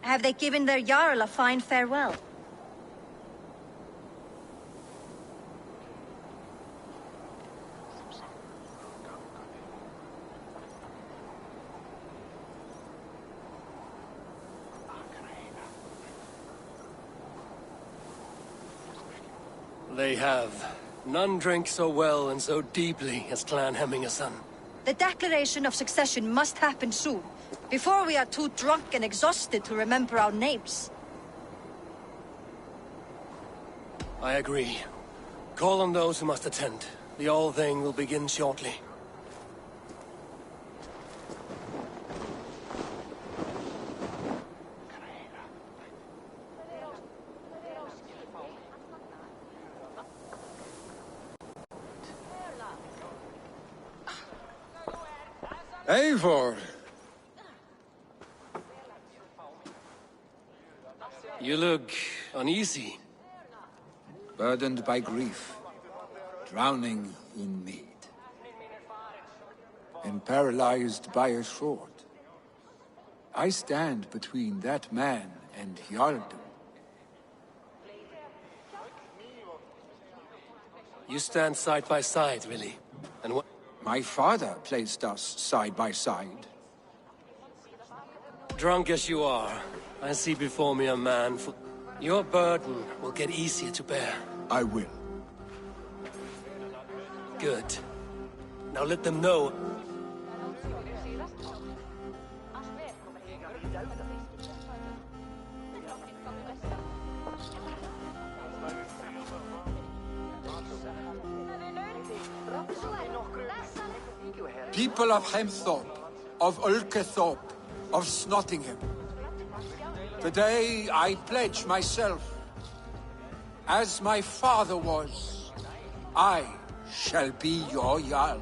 Have they given their Jarl a fine farewell? They have. None drink so well and so deeply as Clan Hemmingason. The declaration of succession must happen soon, before we are too drunk and exhausted to remember our names. I agree. Call on those who must attend. The All-Thing will begin shortly. Eivor! You look uneasy. Burdened by grief, drowning in mead, and paralyzed by a sword. I stand between that man and Jarldom. You stand side by side, really. And what? My father placed us side by side. Drunk as you are, I see before me a man for... Your burden will get easier to bear. I will. Good. Now let them know. People of Hemthorpe, of Ulkethorpe, of Snottingham. Today I pledge myself, as my father was, I shall be your Jarl.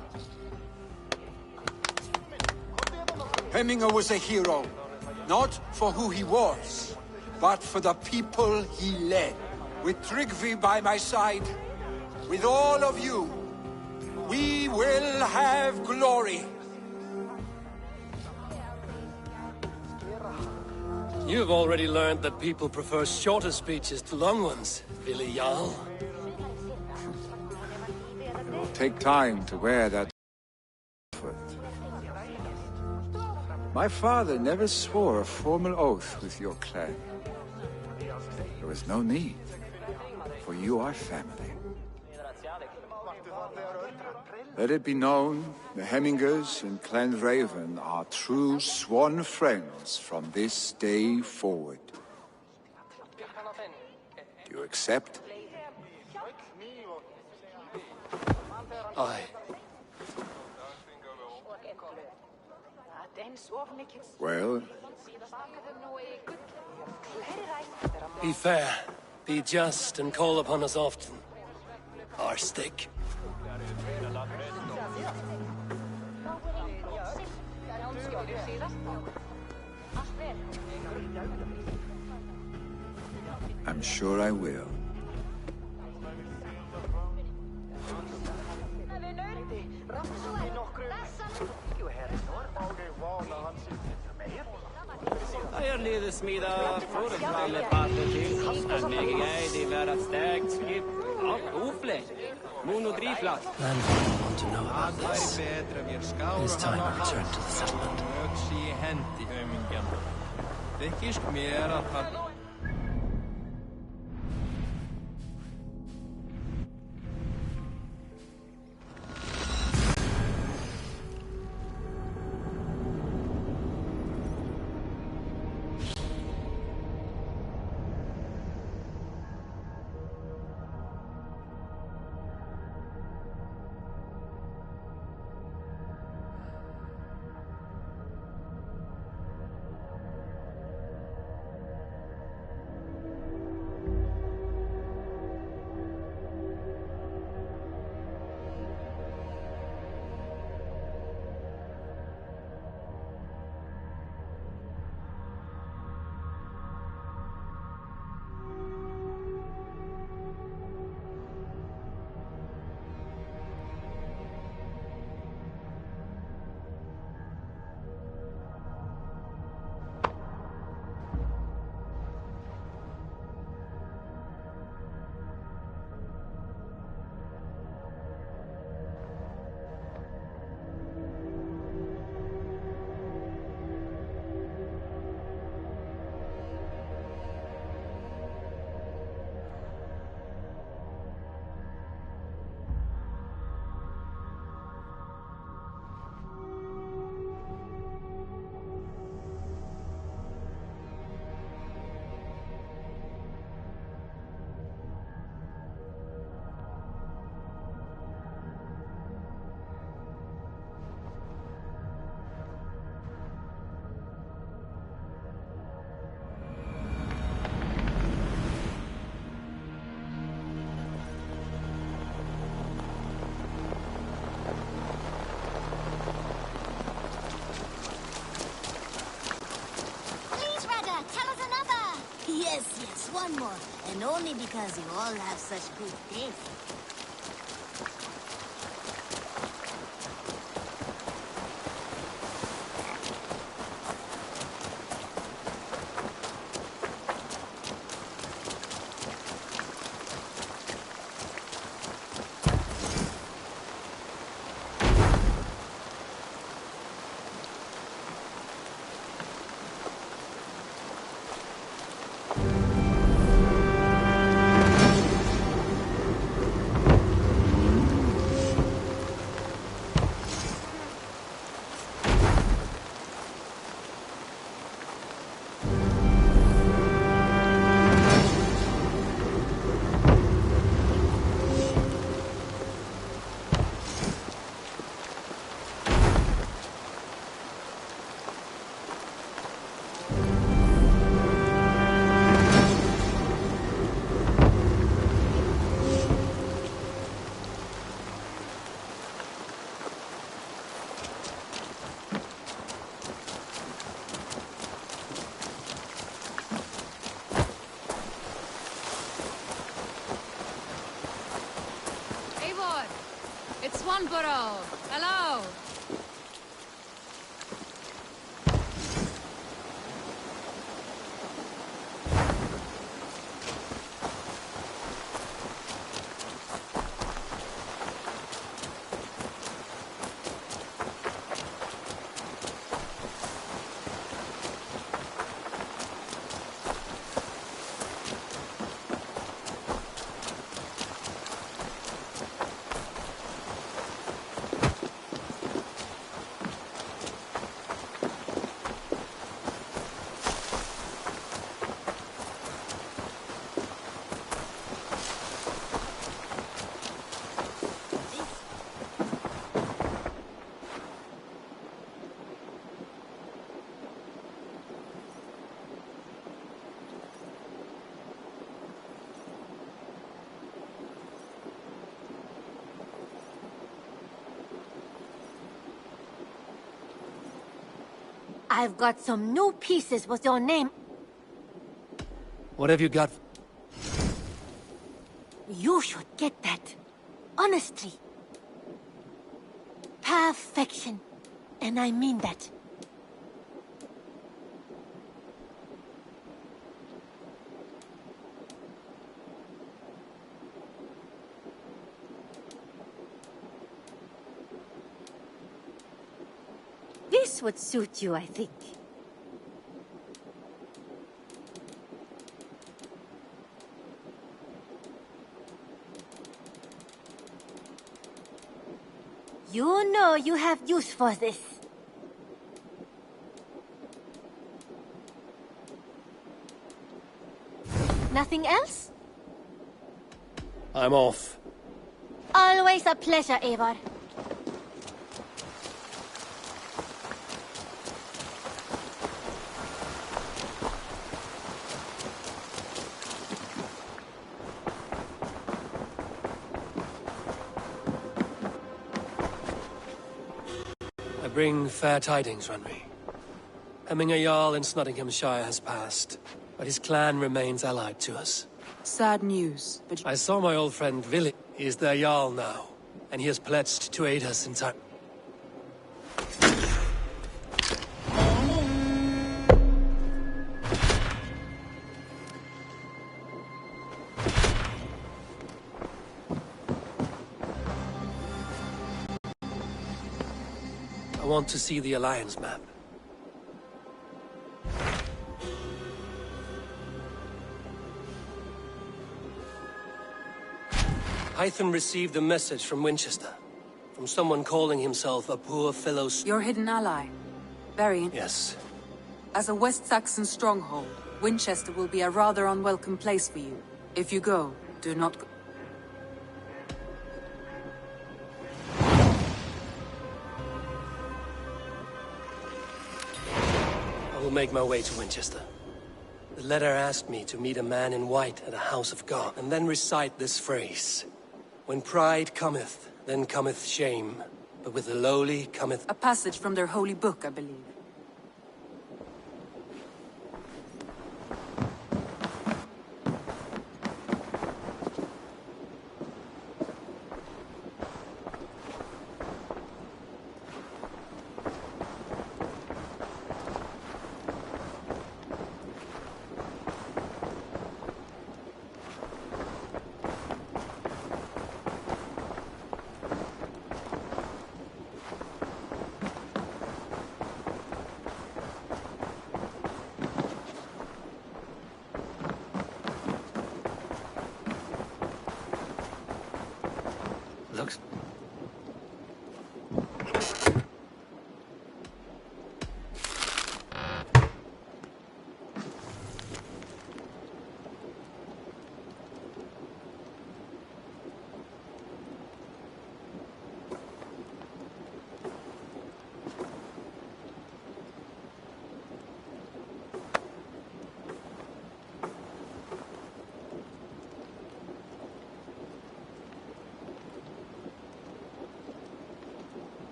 Hemminger was a hero, not for who he was, but for the people he led. With Tryggvi by my side, with all of you, we will have glory. You've already learned that people prefer shorter speeches to long ones, Billy Jarl. It will take time to wear that effort. My father never swore a formal oath with your clan. There was no need, for you are family. Let it be known, the Hemmingers and Clan Raven are true sworn friends from this day forward. Do you accept? Aye. Well? Be fair, be just, and call upon us often. Our stick. I'm sure I will. Liðið smíða fórum með barnið til en mikið gæti vera stegt skip óflegt, mun og dríflatt. Clan Raven want to know about this. It is time I return to the settlement. Öxi í hendi, aumingjan. Þykist mér að hann... Yes, one more. And only because you all have such good taste. It's Swanborough. Hello. I've got some new pieces with your name. What have you got? You should get that. Honestly. Perfection. And I mean that. This would suit you, I think. You know you have use for this. Nothing else? I'm off. Always a pleasure, Eivor. I bring fair tidings, Runry. Hemming a Jarl in Nottinghamshire has passed, but his clan remains allied to us. Sad news, but... I saw my old friend Vili. He is their Jarl now, and he has pledged to aid us in time. I want to see the Alliance map. Hytham received a message from Winchester. From someone calling himself a poor fellow... Your hidden ally. Very... Yes. As a West Saxon stronghold, Winchester will be a rather unwelcome place for you. If you go, do not go... I will make my way to Winchester. The letter asked me to meet a man in white at a house of God, and then recite this phrase. When pride cometh, then cometh shame, but with the lowly cometh... A passage from their holy book, I believe.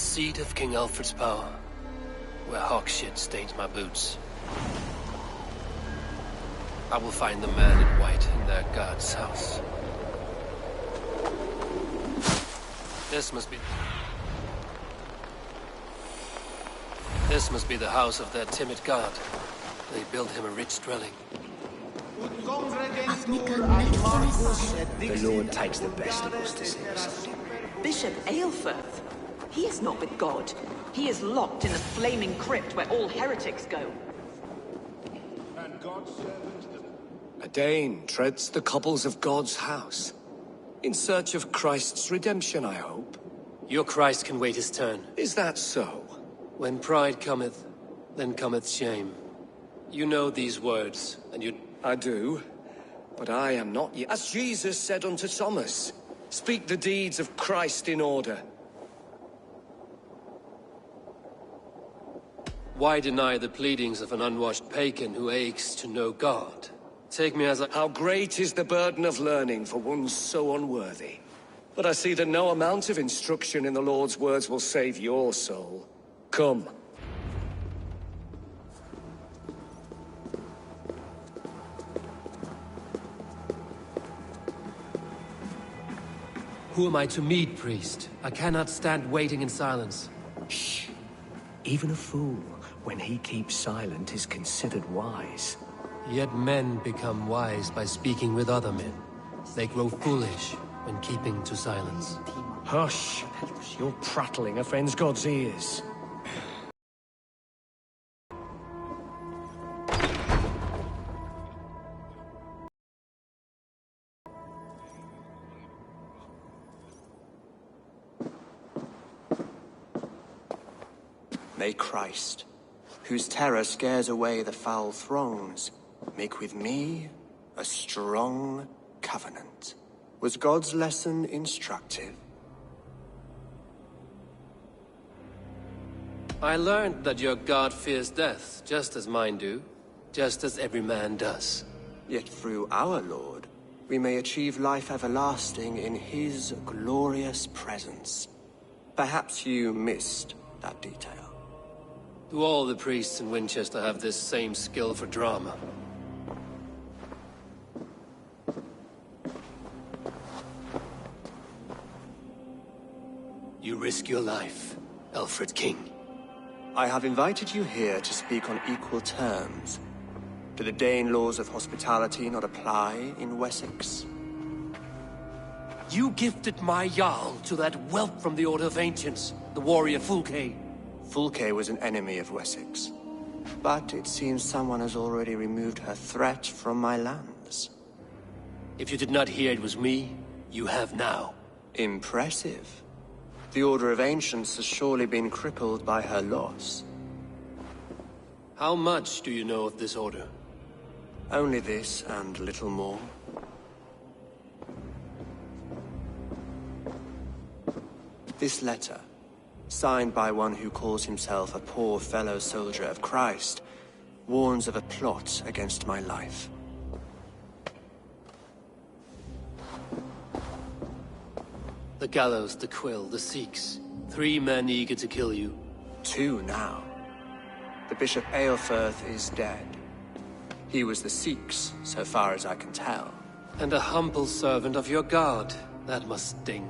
seat of King Alfred's power, where hawk shit stains my boots. I will find the man in white in their god's house. This must be the house of their timid god. They built him a rich dwelling. The Lord takes the best of us to see us. Bishop Aelfirth? He is not with God. He is locked in the flaming crypt where all heretics go. A Dane treads the cobbles of God's house. In search of Christ's redemption, I hope. Your Christ can wait his turn. Is that so? When pride cometh, then cometh shame. You know these words, and you... I do, but I am not yet. As Jesus said unto Thomas, speak the deeds of Christ in order. Why deny the pleadings of an unwashed pagan who aches to know God? Take me as a... How great is the burden of learning for one so unworthy. But I see that no amount of instruction in the Lord's words will save your soul. Come. Who am I to meet, priest? I cannot stand waiting in silence. Shh. Even a fool, when he keeps silent, is considered wise. Yet men become wise by speaking with other men. They grow foolish when keeping to silence. Hush! Your prattling offends God's ears. May Christ, whose terror scares away the foul throngs, make with me a strong covenant. Was God's lesson instructive? I learned that your God fears death, just as mine do, just as every man does. Yet through our Lord, we may achieve life everlasting in his glorious presence. Perhaps you missed that detail. Do all the priests in Winchester have this same skill for drama? You risk your life, Alfred King. I have invited you here to speak on equal terms. Do the Dane laws of hospitality not apply in Wessex? You gifted my Jarl to that whelp from the Order of Ancients, the warrior Fulke. Fulke was an enemy of Wessex. But it seems someone has already removed her threat from my lands. If you did not hear it was me, you have now. Impressive. The Order of Ancients has surely been crippled by her loss. How much do you know of this order? Only this and little more. This letter, signed by one who calls himself a poor fellow soldier of Christ, warns of a plot against my life. The gallows, the quill, the Sikhs. 3 men eager to kill you. 2 now. The Bishop Aelfirth is dead. He was the Sikhs, so far as I can tell. And a humble servant of your god. That must sting.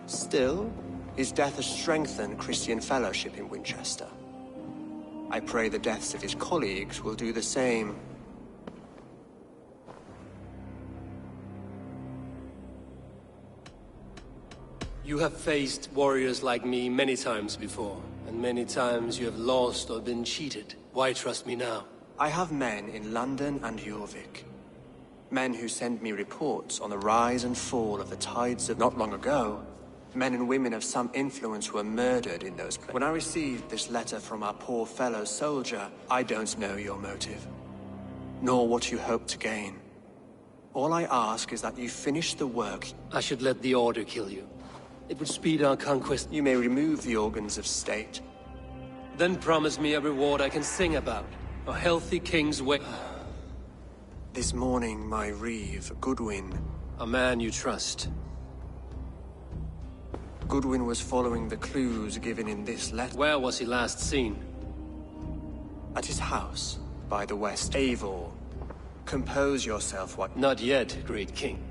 Still, his death has strengthened Christian fellowship in Winchester. I pray the deaths of his colleagues will do the same. You have faced warriors like me many times before, and many times you have lost or been cheated. Why trust me now? I have men in London and Jorvik. Men who send me reports on the rise and fall of the tides of not long ago. Men and women of some influence were murdered in those places. When I received this letter from our poor fellow soldier, I don't know your motive, nor what you hope to gain. All I ask is that you finish the work. I should let the Order kill you. It would speed our conquest. You may remove the organs of state. Then promise me a reward I can sing about. A healthy king's way. This morning, my reeve, Goodwin. A man you trust. Goodwin was following the clues given in this letter. Where was he last seen? At his house, by the west. Eivor, compose yourself, what? Not yet, great king.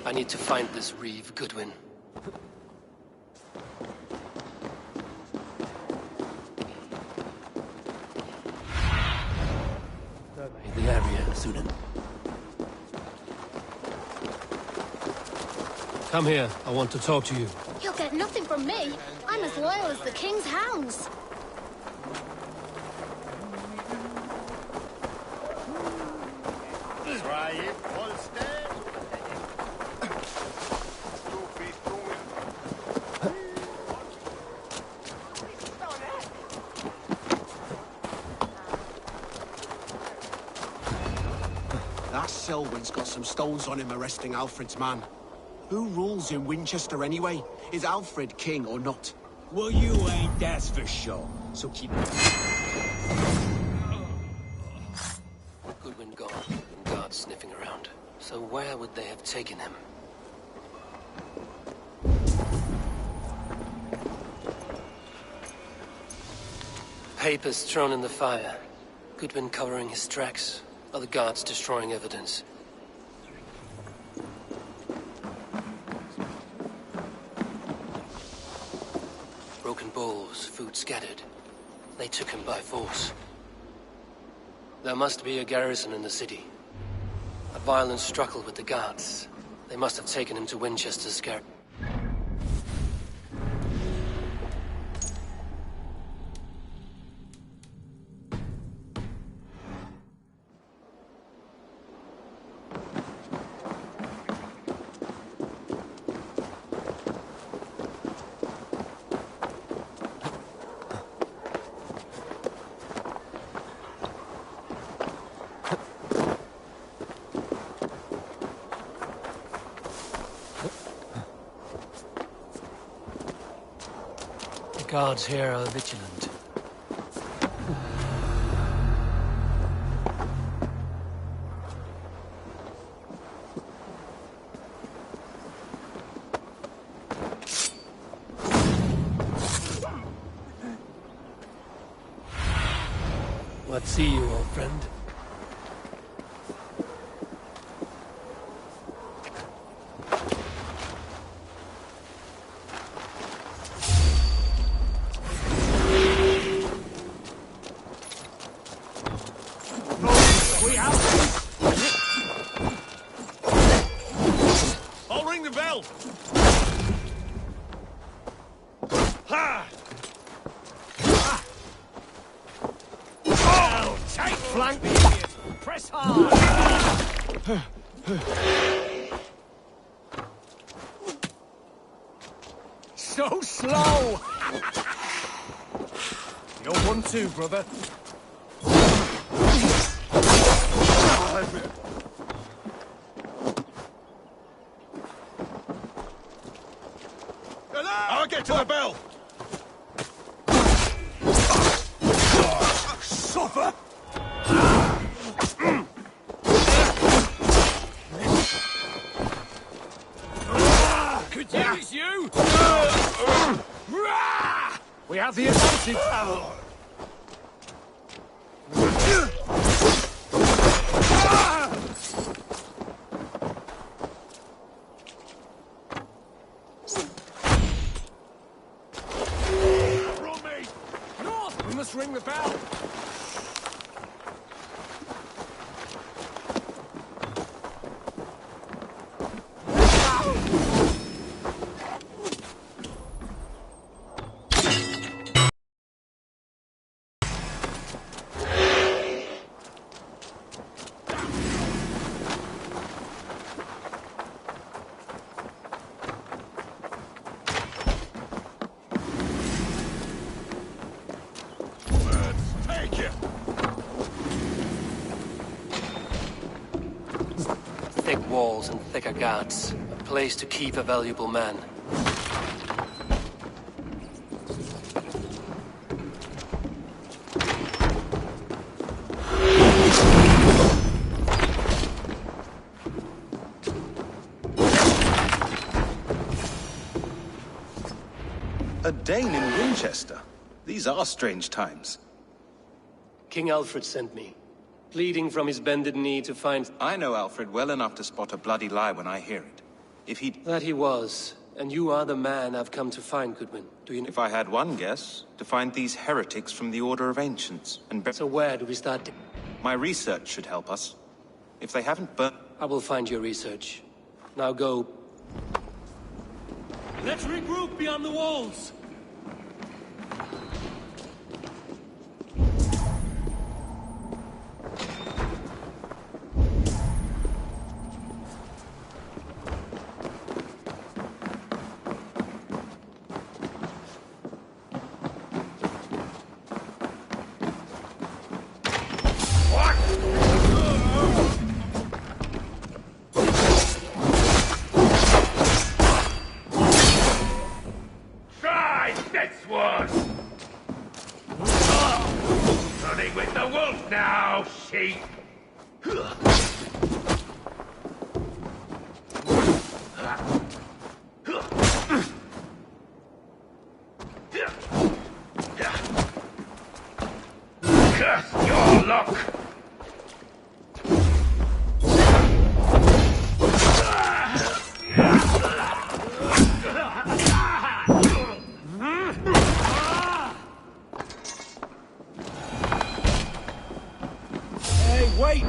I need to find this Reeve, Goodwin. Survey the area, Sudan. Come here. I want to talk to you. You'll get nothing from me. I'm as loyal as the king's hounds. That Selwyn's got some stones on him arresting Alfred's man. Who rules in Winchester anyway? Is Alfred king or not? Well, you ain't, that's for sure. So keep it. Goodwin gone, and guards sniffing around. So where would they have taken him? Papers thrown in the fire. Goodwin covering his tracks. Other guards destroying evidence. Broken bowls, food scattered. They took him by force. There must be a garrison in the city. A violent struggle with the guards. They must have taken him to Winchester's garrison. The guards here are vigilant. What see you, old friend? I'll ring the bell! Ha! Oh, take flank! Press hard! So slow! You're 1-2, brother. I'll get to the bell! Suffer! We must ring the bell! Thick walls and thicker guards. A place to keep a valuable man. A Dane in Winchester? These are strange times. King Alfred sent me, pleading from his bended knee to find... I know Alfred well enough to spot a bloody lie when I hear it. If he'd... That he was. And you are the man I've come to find, Goodman. Do you know? If I had one guess, to find these heretics from the Order of Ancients, and... So where do we start? My research should help us. If they haven't burnt... I will find your research. Now go. Let's regroup beyond the walls! Running with the wolf now, sheep! Curse your luck! Wait!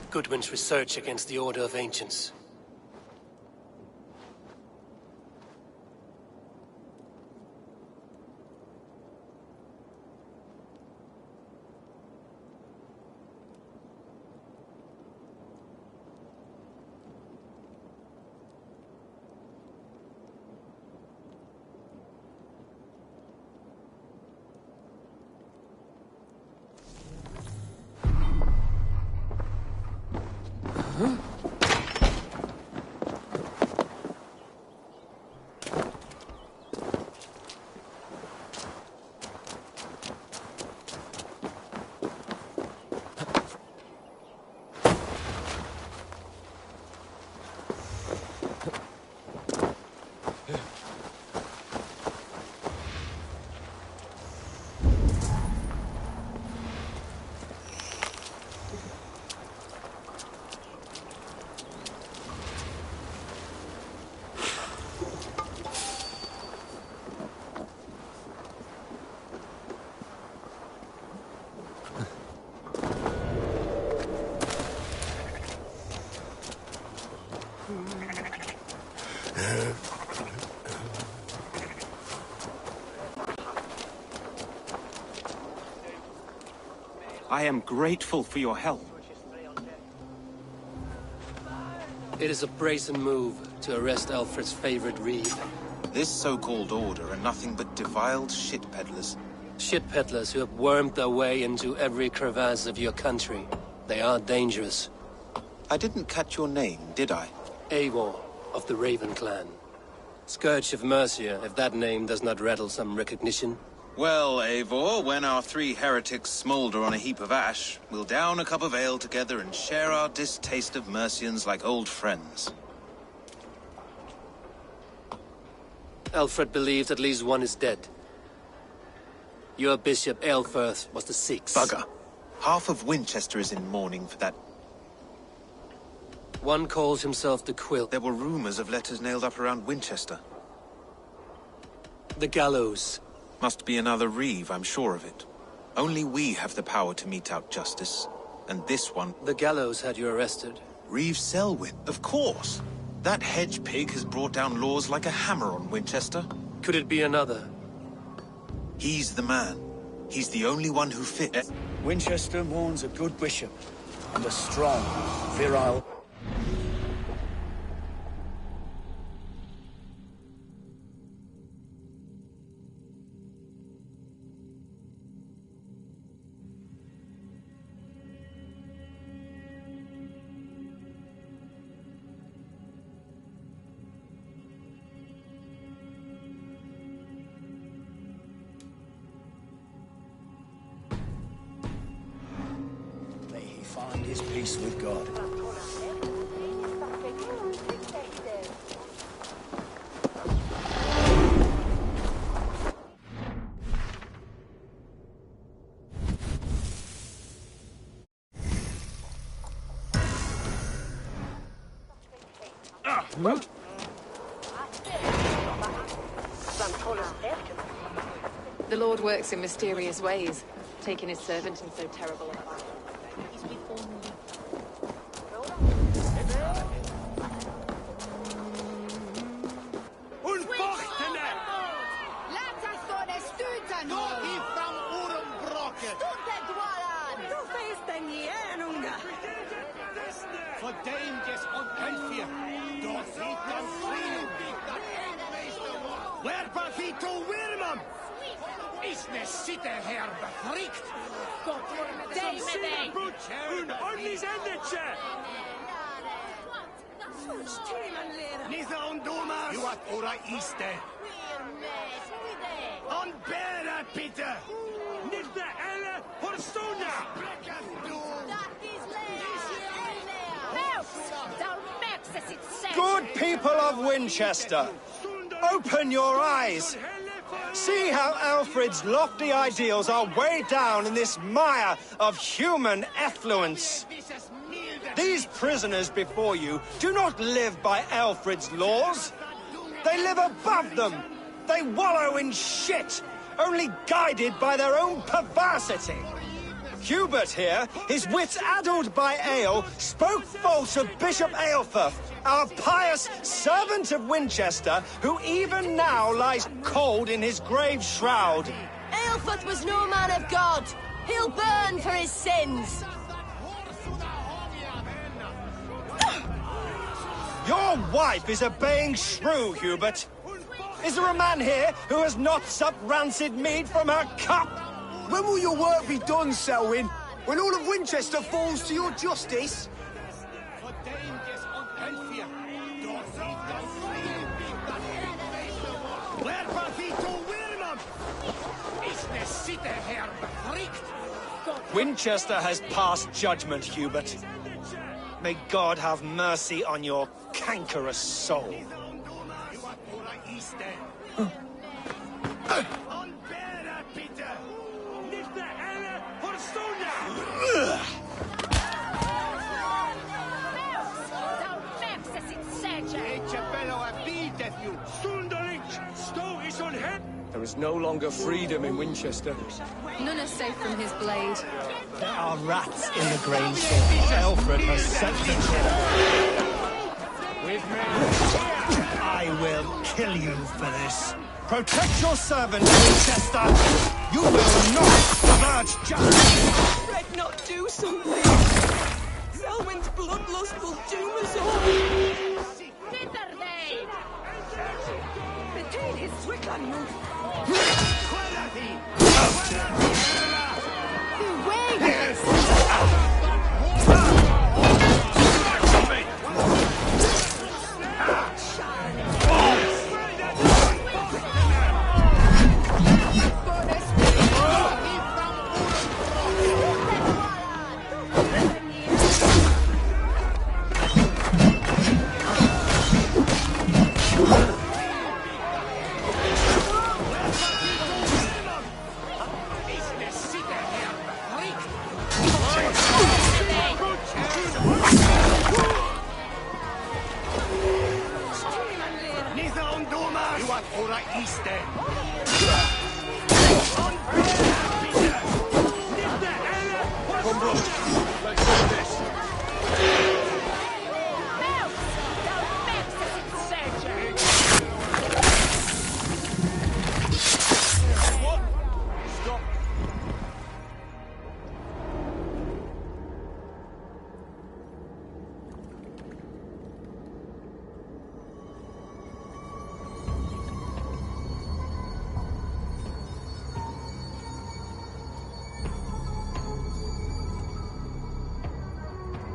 Goodwin's research against the Order of Ancients. I am grateful for your help. It is a brazen move to arrest Alfred's favorite reeve. This so-called order are nothing but defiled shit peddlers. Shit peddlers who have wormed their way into every crevasse of your country. They are dangerous. I didn't catch your name, did I? Eivor, of the Raven clan. Scourge of Mercia, if that name does not rattle some recognition. Well, Eivor, when our 3 heretics smolder on a heap of ash, we'll down a cup of ale together and share our distaste of Mercians like old friends. Alfred believes at least one is dead. Your Bishop Aelfirth was the 6th. Bugger. Half of Winchester is in mourning for that. One calls himself the Quill. There were rumors of letters nailed up around Winchester. The gallows. Must be another Reeve, I'm sure of it. Only we have the power to mete out justice. And this one... The gallows had you arrested. Reeve Selwyn, of course. That hedge pig has brought down laws like a hammer on Winchester. Could it be another? He's the man. He's the only one who fits. Winchester mourns a good bishop, and a strong, virile... Find his peace with God. The Lord works in mysterious ways, taking his servant in so terrible a fight. Good people of Winchester, open your eyes. See how Alfred's lofty ideals are weighed down in this mire of human effluence. These prisoners before you do not live by Alfred's laws. They live above them. They wallow in shit, only guided by their own perversity. Hubert here, his wits addled by ale, spoke false of Bishop Aelfirth, our pious servant of Winchester, who even now lies cold in his grave shroud. Aelfirth was no man of God. He'll burn for his sins. Your wife is a baying shrew, Hubert. Is there a man here who has not supped rancid mead from her cup? When will your work be done, Selwyn? When all of Winchester falls to your justice? Winchester has passed judgment, Hubert. May God have mercy on your cankerous soul. There is no longer freedom in Winchester. None are safe from his blade. There are rats in the grain store. Alfred has set them here. With me. I will kill you for this. Protect your servant, Winchester. You will not subvert justice. Fred not do something. Selwyn's bloodlust will doom us all.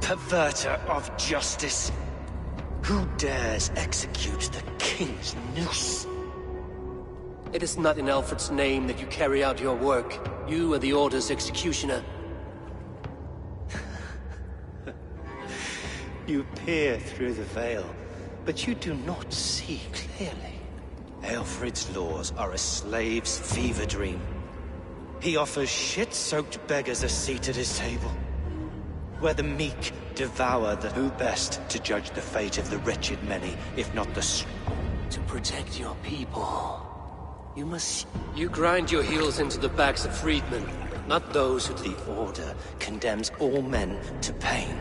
Perverter of justice. Who dares execute the king's noose? It is not in Alfred's name that you carry out your work. You are the Order's executioner. You peer through the veil, but you do not see clearly. Alfred's laws are a slave's fever dream. He offers shit-soaked beggars a seat at his table, where the meek devour the who best to judge the fate of the wretched many, if not the To protect your people, you must... You grind your heels into the backs of freedmen, not those who... The Order condemns all men to pain.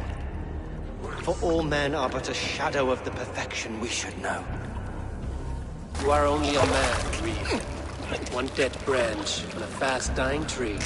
For all men are but a shadow of the perfection we should know. You are only a man, Reed. One dead branch on a fast-dying tree.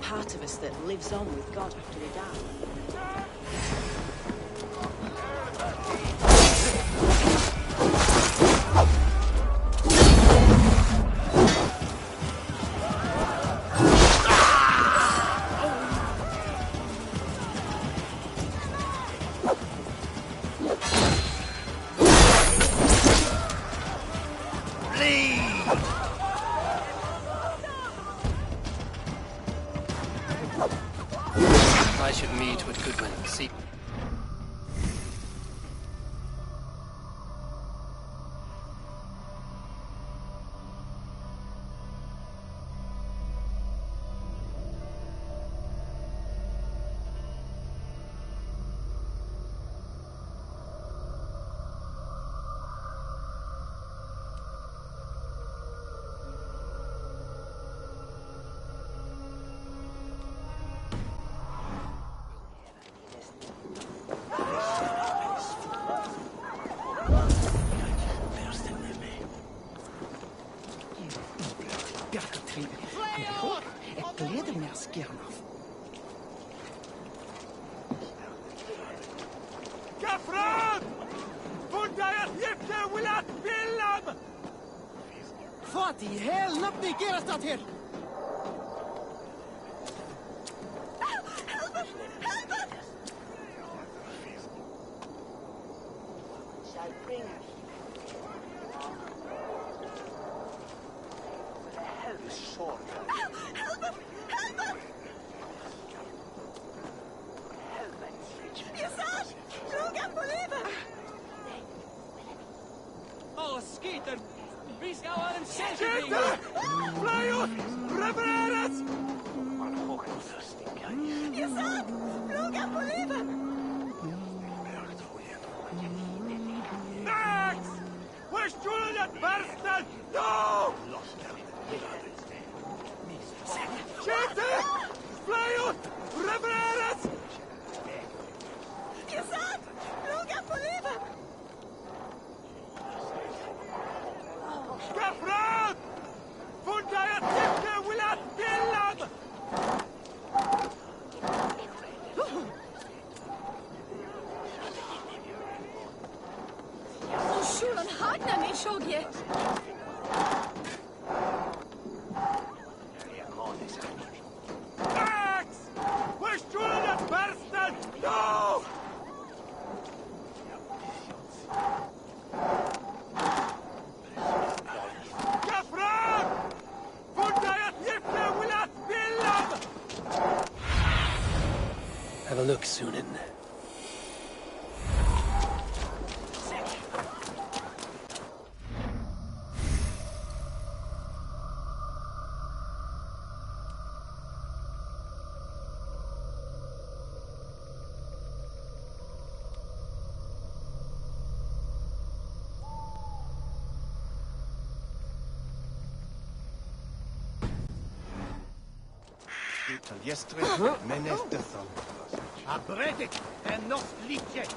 Part of us that lives on with God after we die. I should meet with Goodwin. See... What i hell? Nothing gerast out here! Oh, Skeeter! Vi ska ha en särskild Fly ut! Repareras! Jesad! Fluga på livet! Max! Where's Julian Bastard? No! Shit! Fly ut! Repareras! Jesad! Fluga på livet! Skafrad! Funda jag tycker vill att Lil'Nug! Shulan hadna min shogye. Max! Where's Julian Bastard? No! Skafrad! Funda jag tycker vill att Lil'Nug! Have a look, Sunan. Jestre, menestethon. Abredig en nos lice.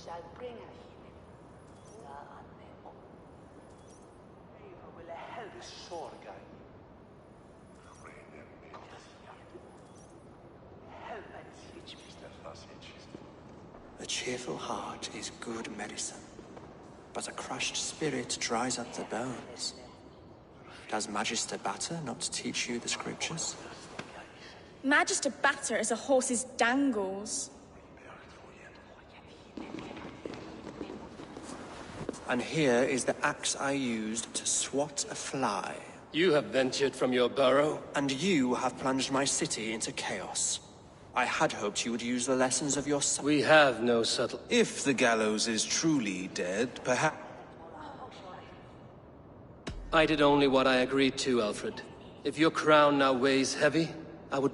Shall bring her here. La anne om. Will help sorga. A cheerful heart is good medicine, but a crushed spirit dries up the bones. Does Magister Batter not teach you the scriptures? Magister Batter is a horse's dangles. And here is the axe I used to swat a fly. You have ventured from your burrow? And you have plunged my city into chaos. I had hoped you would use the lessons of your son. We have no subtle... If the gallows is truly dead, perhaps... I did only what I agreed to, Alfred. If your crown now weighs heavy, I would...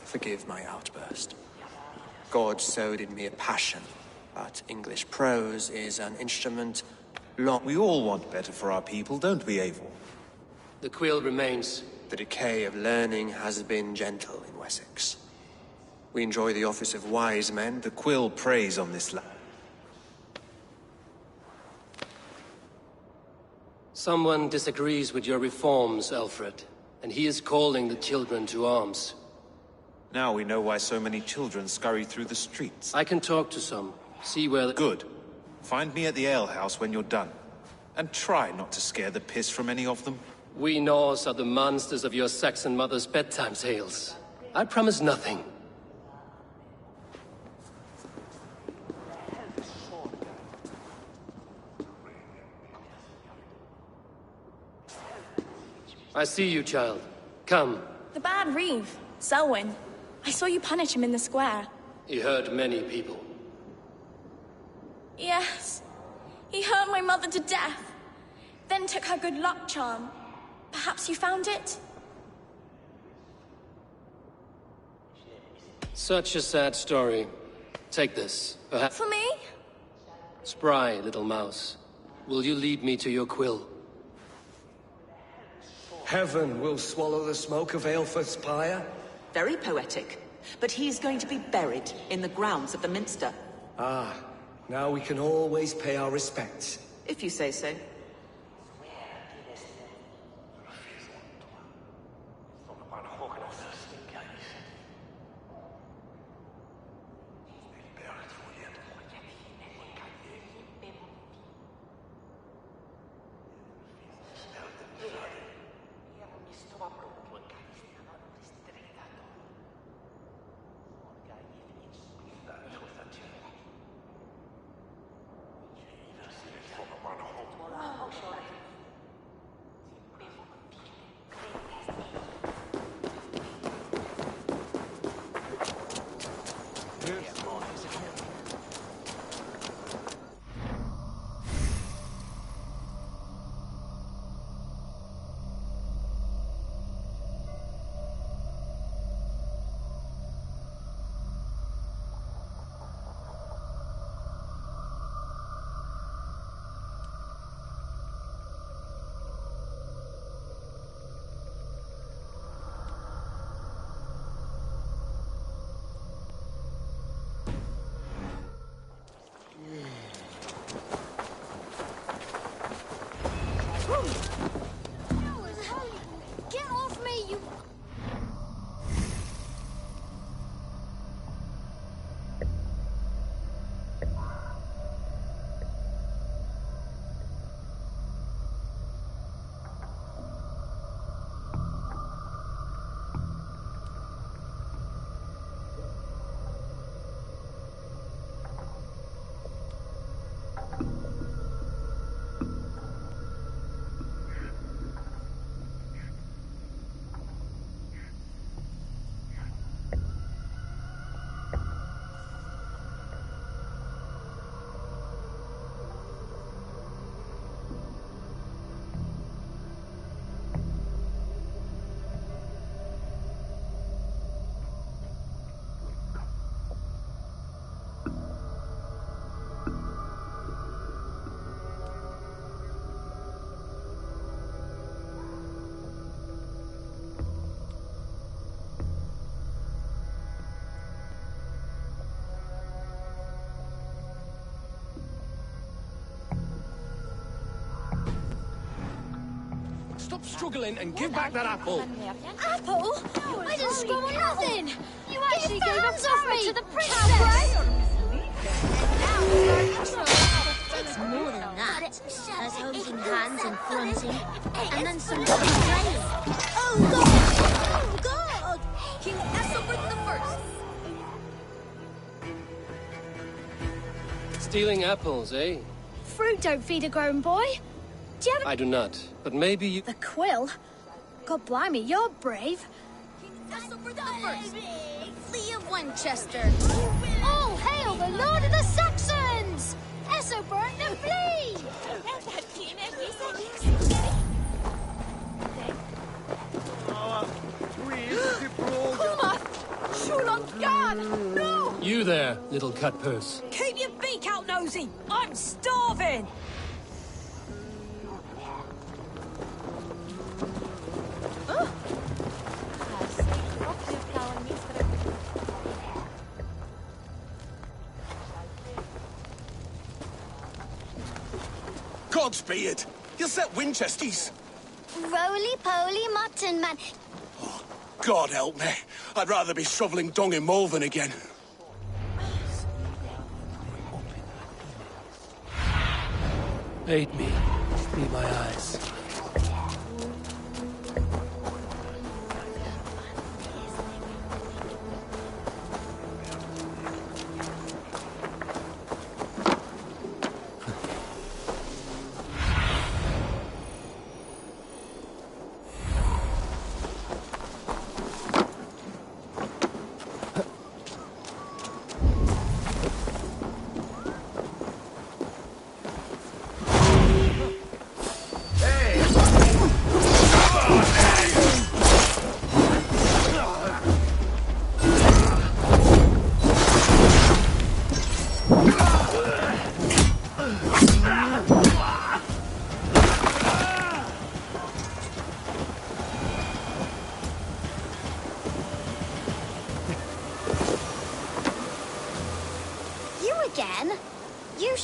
Forgive my outburst. God sowed in me a passion, but English prose is an instrument long... We all want better for our people, don't we, Eivor? The quill remains. The decay of learning has been gentle in Wessex. We enjoy the office of wise men. The quill preys on this land. Someone disagrees with your reforms, Alfred, and he is calling the children to arms. Now we know why so many children scurry through the streets. I can talk to some, see where... Good. Find me at the alehouse when you're done. And try not to scare the piss from any of them. We Norse are the monsters of your Saxon mother's bedtime tales. I promise nothing. I see you, child. Come. The bad Reeve, Selwyn. I saw you punish him in the square. He hurt many people. Yes. He hurt my mother to death. Then took her good luck charm. Perhaps you found it? Such a sad story. Take this. Perhaps... For me? Spry, little mouse. Will you lead me to your quill? Heaven will swallow the smoke of Aelfred's pyre? Very poetic. But he's going to be buried in the grounds of the Minster. Ah, now we can always pay our respects. If you say so. Get off me, you... Stop struggling and give back that apple. Apple? I didn't squabble nothing. You actually gave hands off me to the princess. It's more than that. There's holding hands and fronting, and then some playing. Oh God! Oh God! King Ethelred the First. Stealing apples, eh? Fruit don't feed a grown boy. Do you have... I do not, but maybe you... The quill? God blimey, you're brave. Flee of Winchester. All hail the Lord of the Saxons! Ethelbert the Flea! No! You there, little cut purse. Keep your beak out, nosy! I'm starving! Godspeed! You'll set Winchesters. Roly-poly mutton man. God help me. I'd rather be shoveling dung in Malvern again. Aid me. Be my eyes.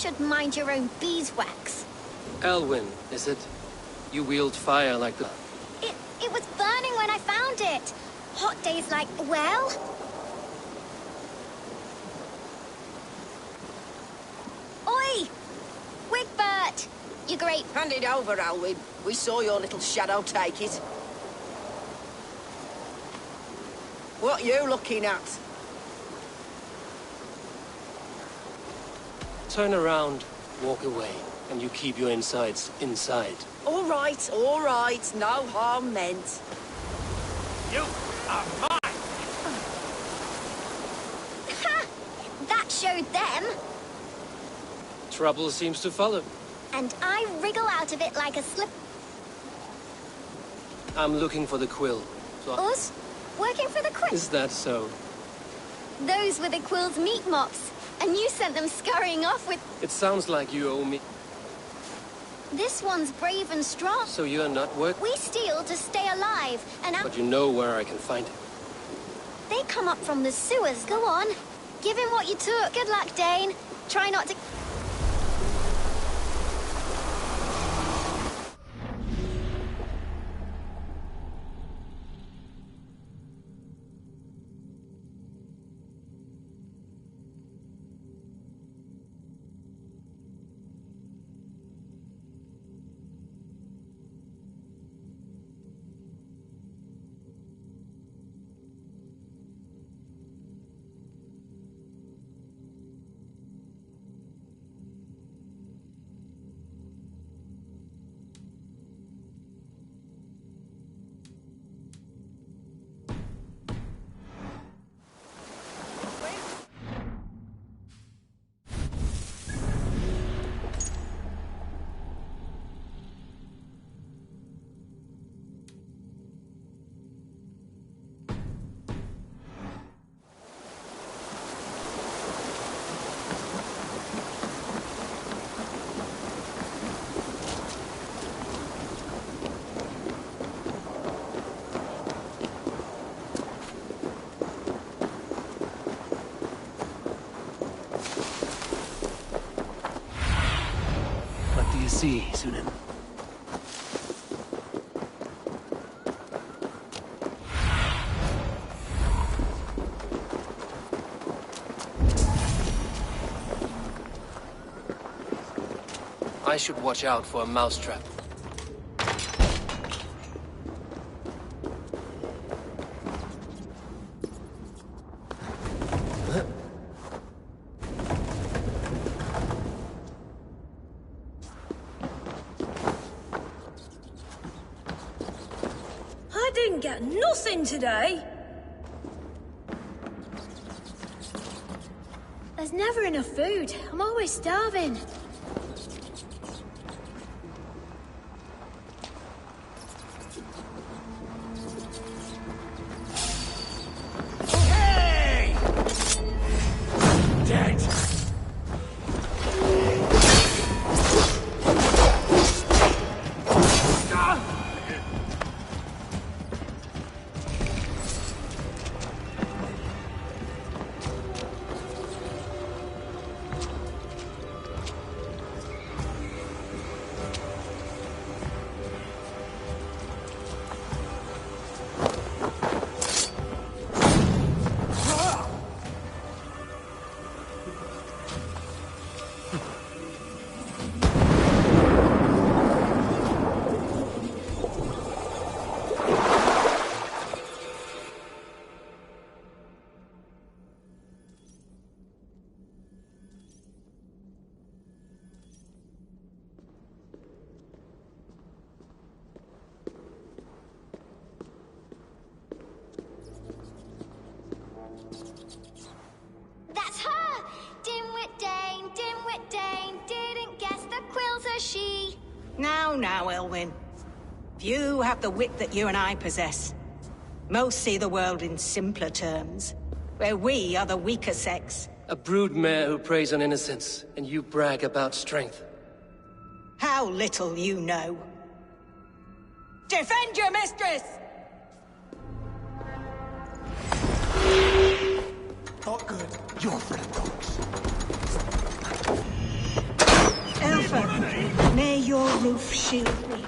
should mind your own beeswax. Elwyn, is it? You wield fire like that. It was burning when I found it. Hot days like, well... Oi! Wigbert! You great... Hand it over, Alwyn. We saw your little shadow take it. What you looking at? Turn around, walk away, and you keep your insides inside. All right, no harm meant. You are mine! Ha! That showed them. Trouble seems to follow. And I wriggle out of it like a slip... I'm looking for the quill. So Us? Working for the quill? is that so? Those were the quill's meat mops. And you sent them scurrying off with... It sounds like you owe me. This one's brave and strong. So you're not work? We steal to stay alive, and But you know where I can find it. they come up from the sewers. Go on. Give him what you took. Good luck, Dane. Try not to... See, Sunan. I should watch out for a mousetrap. Get nothing today. There's never enough food. I'm always starving. Hey! Dead! Now, Elwyn. Few have the wit that you and I possess. Most see the world in simpler terms, where we are the weaker sex. A broodmare who preys on innocence, and you brag about strength. How little you know. Defend your mistress! Not good. Your friend, dogs. Aelfir, may your roof shield me.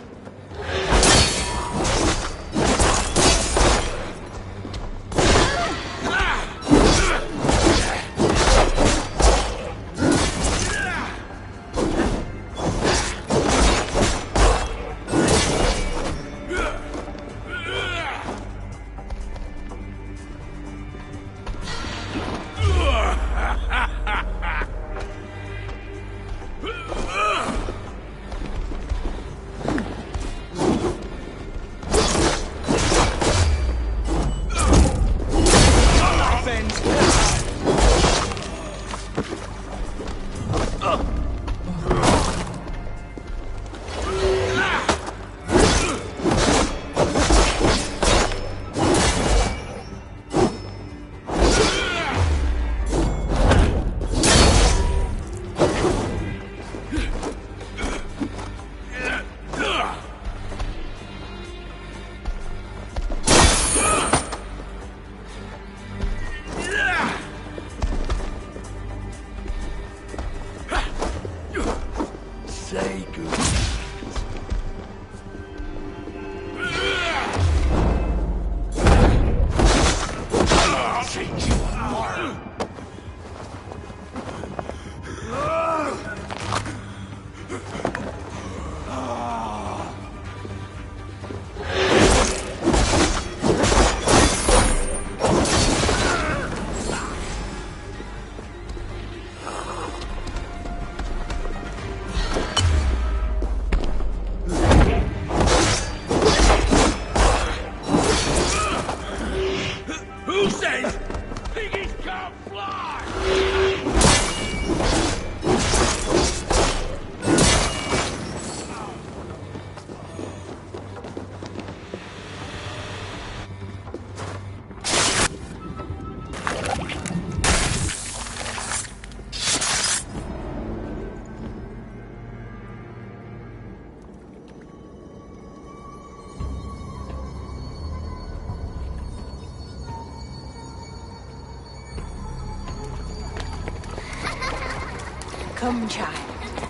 Come, child.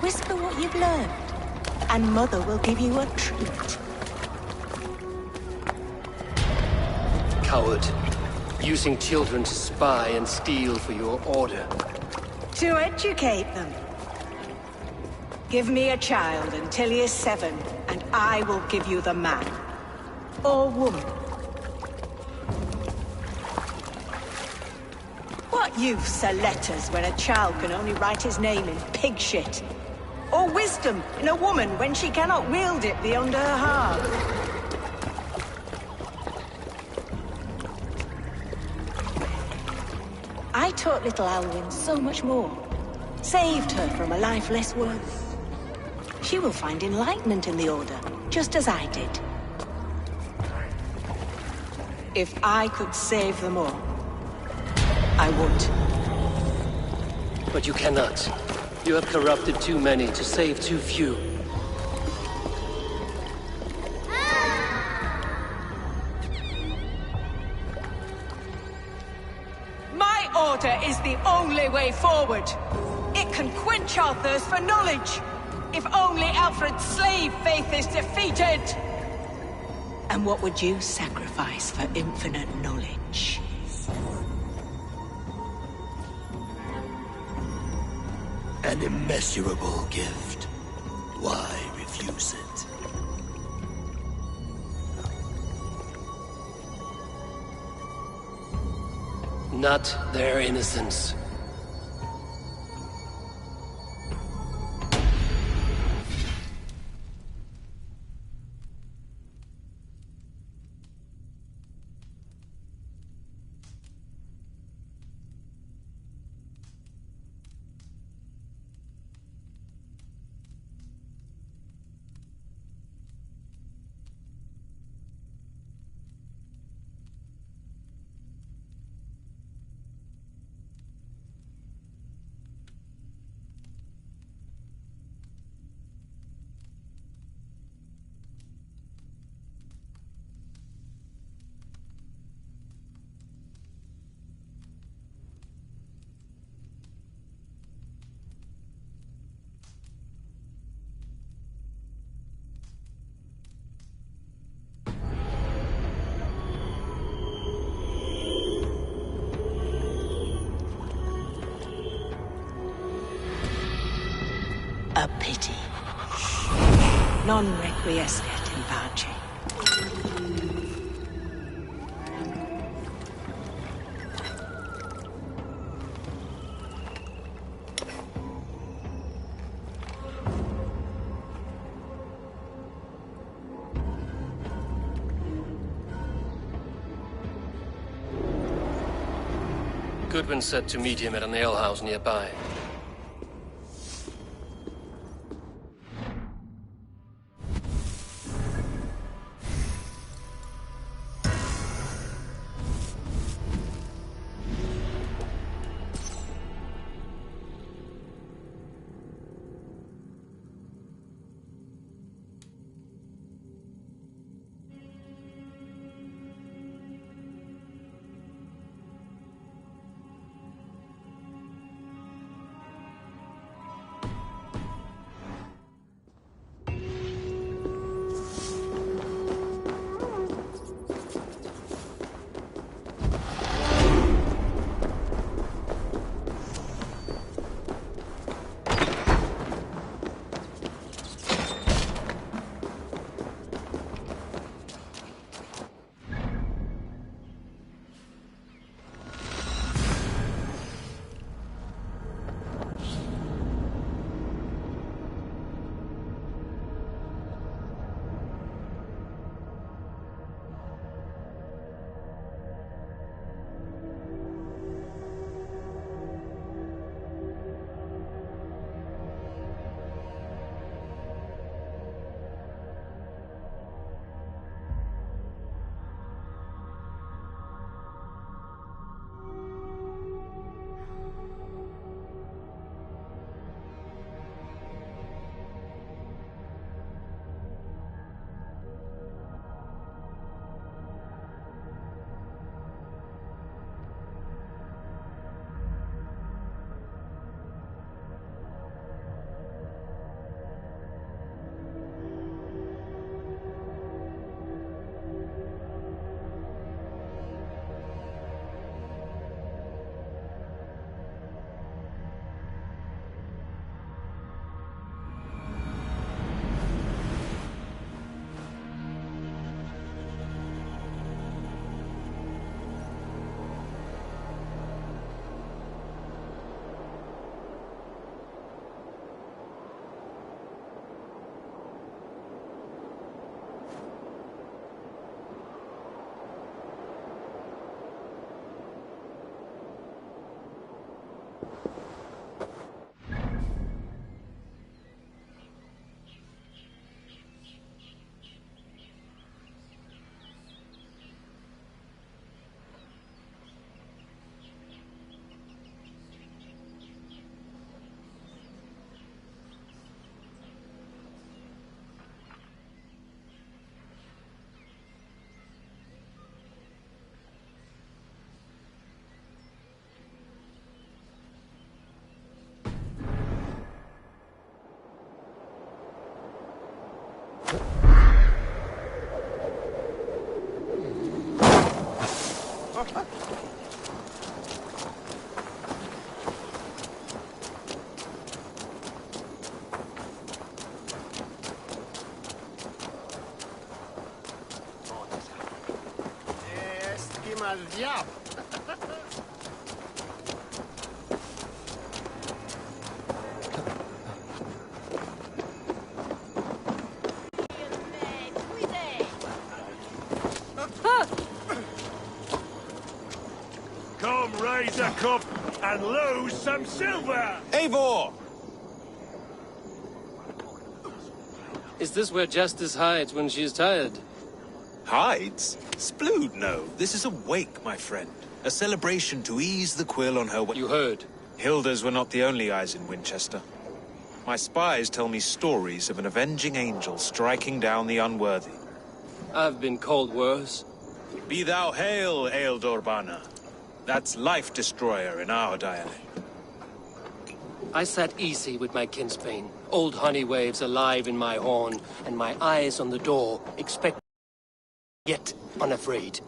Whisper what you've learned, and Mother will give you a treat. Coward. Using children to spy and steal for your order. To educate them. Give me a child until he is 7, and I will give you the man. Or woman. What use are letters when a child can only write his name in pig shit? Or wisdom in a woman when she cannot wield it beyond her heart? I taught little Alwyn so much more. Saved her from a life less worthy. She will find enlightenment in the Order, just as I did. If I could save them all, I would. But you cannot. You have corrupted too many to save too few. My order is the only way forward. It can quench our thirst for knowledge. If only Alfred's slave faith is defeated. And what would you sacrifice for infinite knowledge? An immeasurable gift. Why refuse it? Not their innocence. Non requiescat in pace. Goodwin said to meet him at an alehouse nearby. Al diavolo! Come raise a cup and lose some silver! Eivor! Is this where Justice hides when she is tired? Hides? Splood, no. This is a wake, my friend. A celebration to ease the quill on her way. You heard. Hilda's were not the only eyes in Winchester. My spies tell me stories of an avenging angel striking down the unworthy. I've been called worse. Be thou hail, Ealdor. That's Life Destroyer in our dialect. I sat easy with my kinsbane, old honey waves alive in my horn, and my eyes on the door, expect yet unafraid.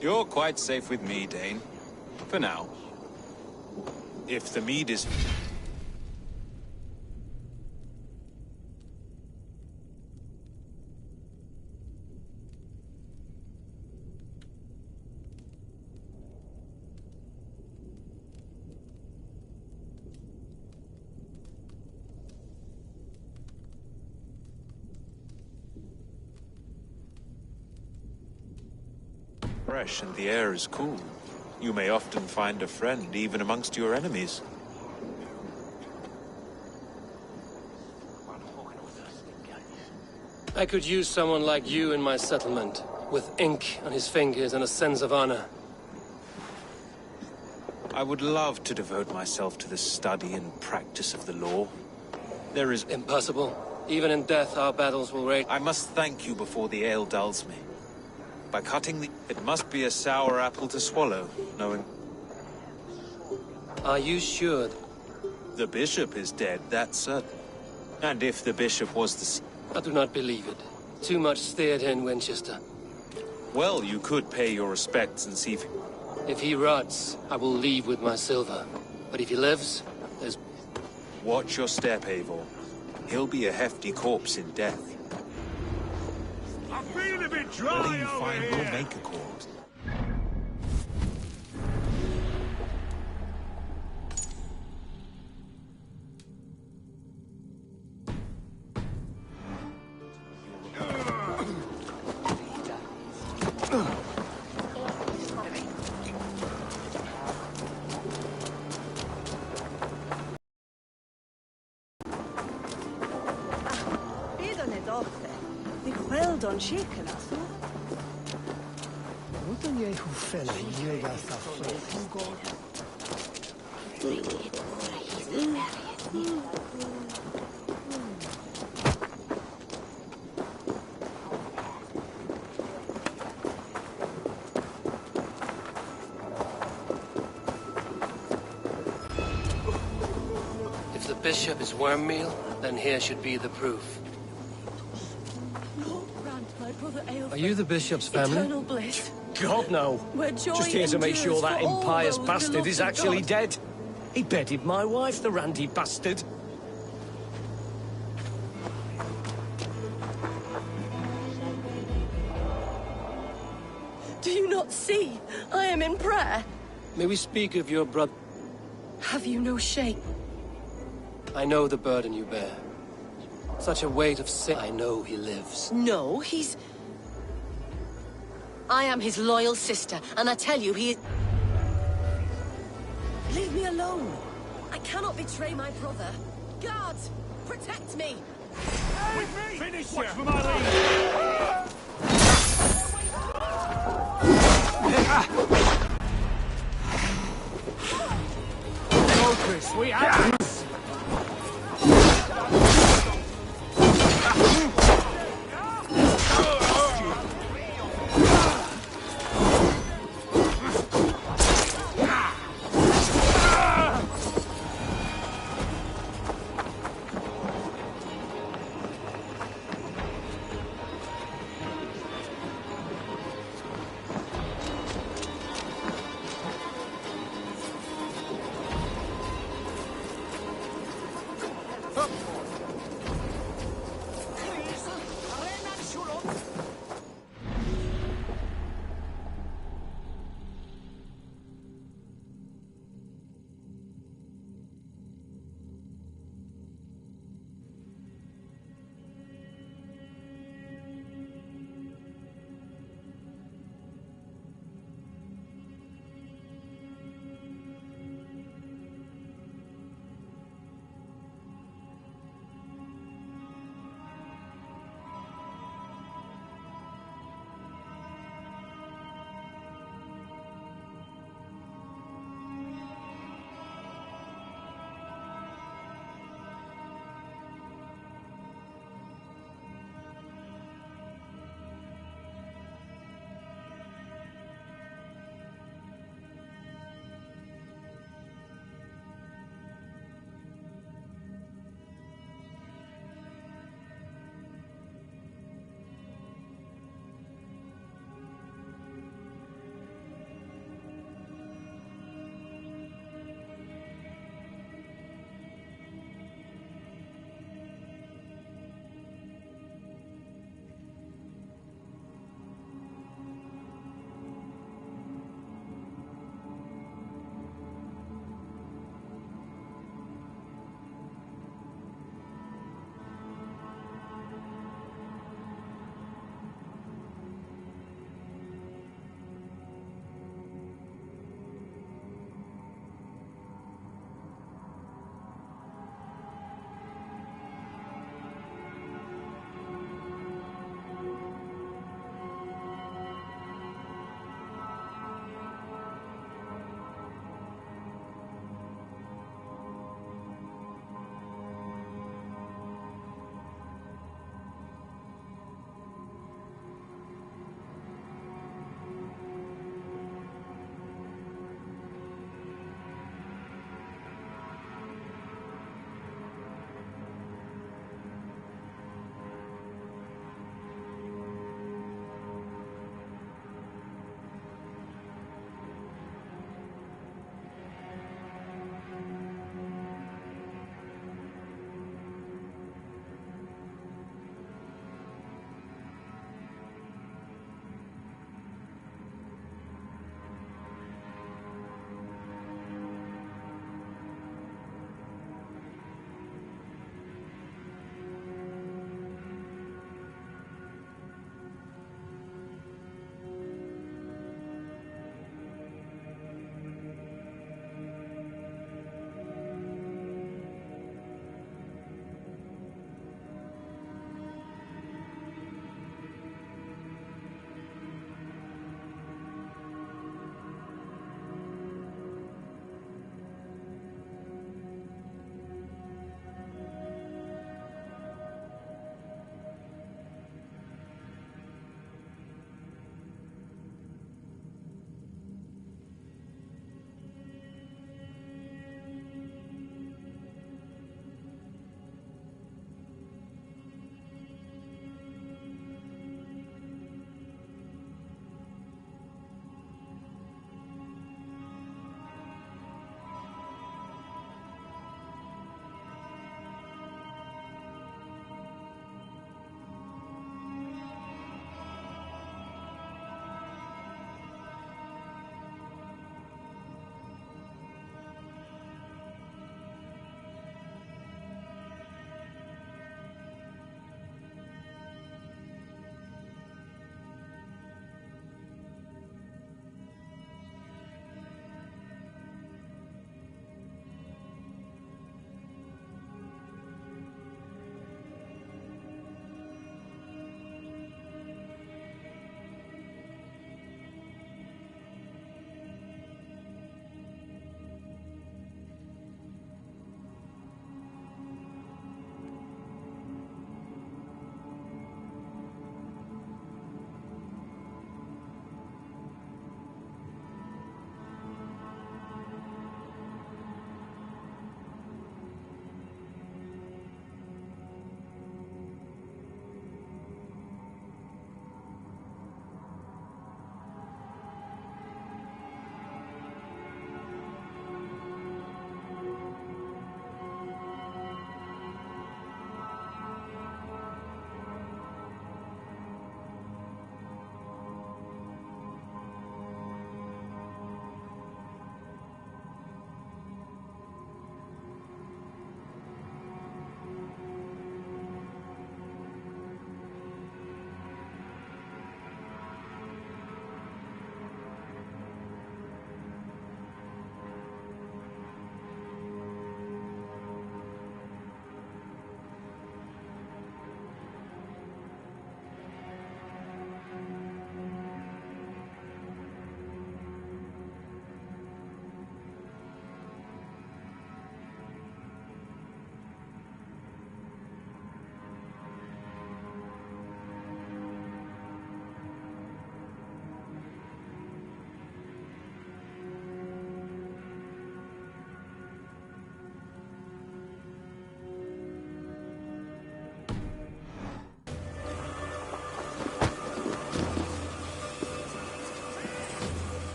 You're quite safe with me, Dane. For now. If the mead is... fresh and the air is cool. You may often find a friend even amongst your enemies. I could use someone like you in my settlement, with ink on his fingers and a sense of honor. I would love to devote myself to the study and practice of the law. There is... Impossible. Even in death, our battles will rage. I must thank you before the ale dulls me. By cutting the... It must be a sour apple to swallow, knowing... Are you sure? The bishop is dead, that's certain. And if the bishop was the... I do not believe it. Too much steered in Winchester. Well, you could pay your respects and see if... If he rots, I will leave with my silver. But if he lives, there's... Watch your step, Eivor. He'll be a hefty corpse in death. I feel a bit dry Whether you over find here. we'll make a corpse. If the bishop is worm meal, then here should be the proof. Are you the bishop's family? Eternal bliss. God, no. Just here to make sure that impious bastard is actually dead. He bedded my wife, the randy bastard. Do you not see? I am in prayer. May we speak of your brother? Have you no shame? I know the burden you bear. Such a weight of sin. I know he lives. No, he's... I am his loyal sister, and I tell you, he is... Leave me alone. I cannot betray my brother. Guards, protect me. Finish Watch for my lead. Focus, we have...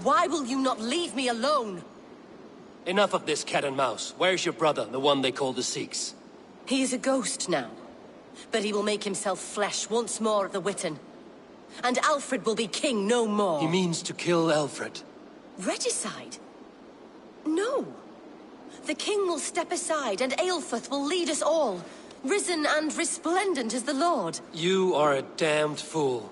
Why will you not leave me alone? Enough of this cat and mouse. Where's your brother, the one they call the Sikhs? He is a ghost now. But he will make himself flesh once more at the Witten. And Alfred will be king no more. He means to kill Alfred. Regicide? No. The king will step aside and Aelfrith will lead us all. Risen and resplendent as the Lord. You are a damned fool.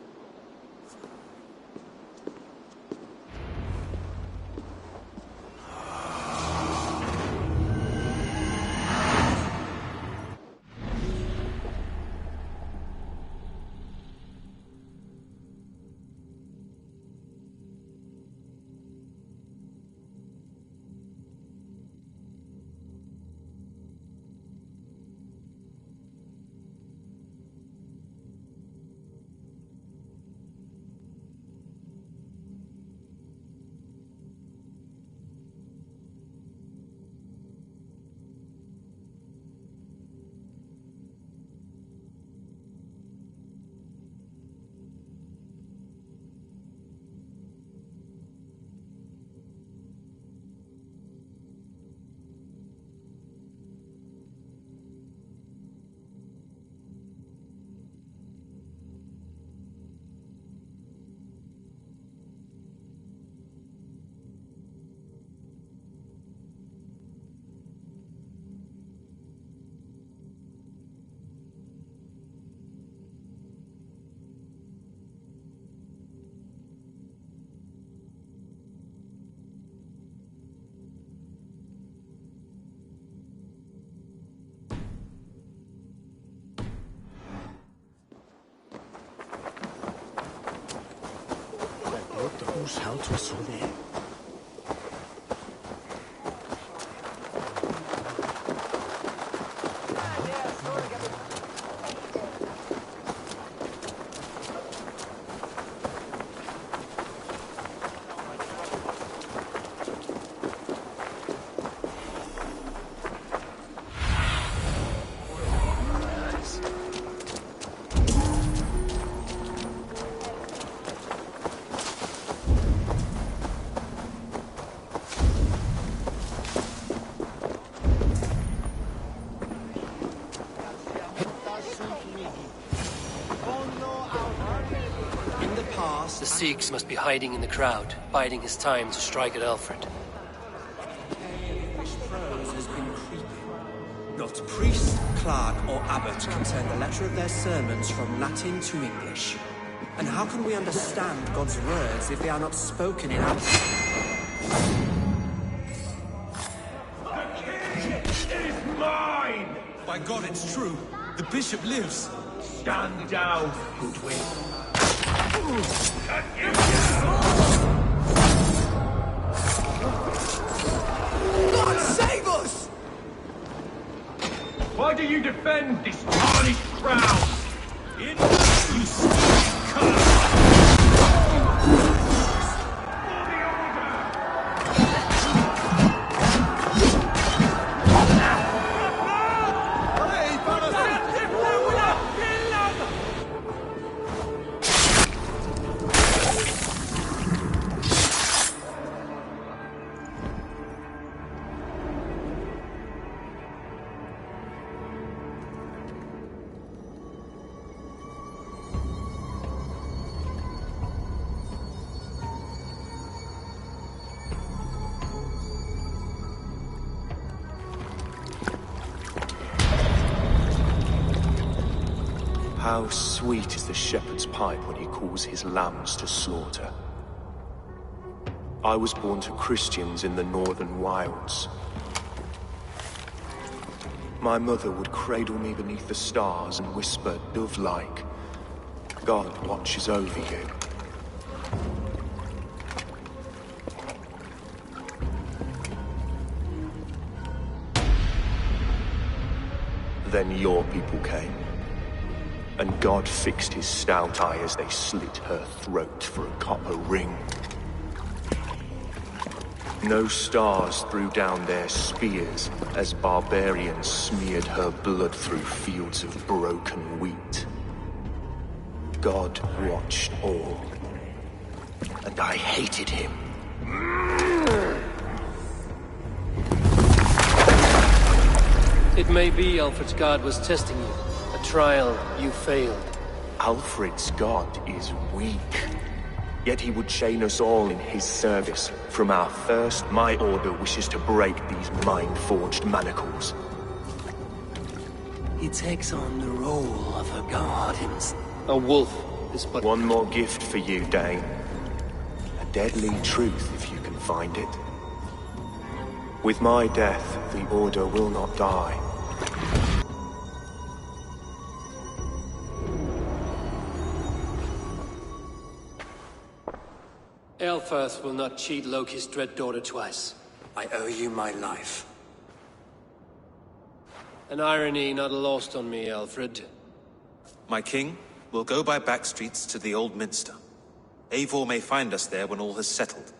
Whose house was so there? The Sikhs must be hiding in the crowd, biding his time to strike at Alfred. Prose has been creeping. Not priest, clerk, or abbot can turn the letter of their sermons from Latin to English. And how can we understand God's words if they are not spoken in our... Is mine! By God, it's true. The bishop lives. Stand down, Goodwin. God save us! Why do you defend this tarnished crown? You stupid cur! How sweet is the shepherd's pipe when he calls his lambs to slaughter. I was born to Christians in the northern wilds. My mother would cradle me beneath the stars and whisper, dove-like, God watches over you. Then your people came. And God fixed his stout eye as they slit her throat for a copper ring. No stars threw down their spears as barbarians smeared her blood through fields of broken wheat. God watched all, and I hated him. It may be Alfred's guard was testing you. A trial you failed. Alfred's god is weak. Yet he would chain us all in his service. From our first, my order wishes to break these mind-forged manacles. He takes on the role of a god himself. A wolf is but... One more gift for you, Dane. A deadly truth, if you can find it. With my death, the Order will not die. Aelfirth will not cheat Loki's dread daughter twice. I owe you my life. An irony not lost on me, Alfred. My king, we'll go by back streets to the Old Minster. Eivor may find us there when all has settled.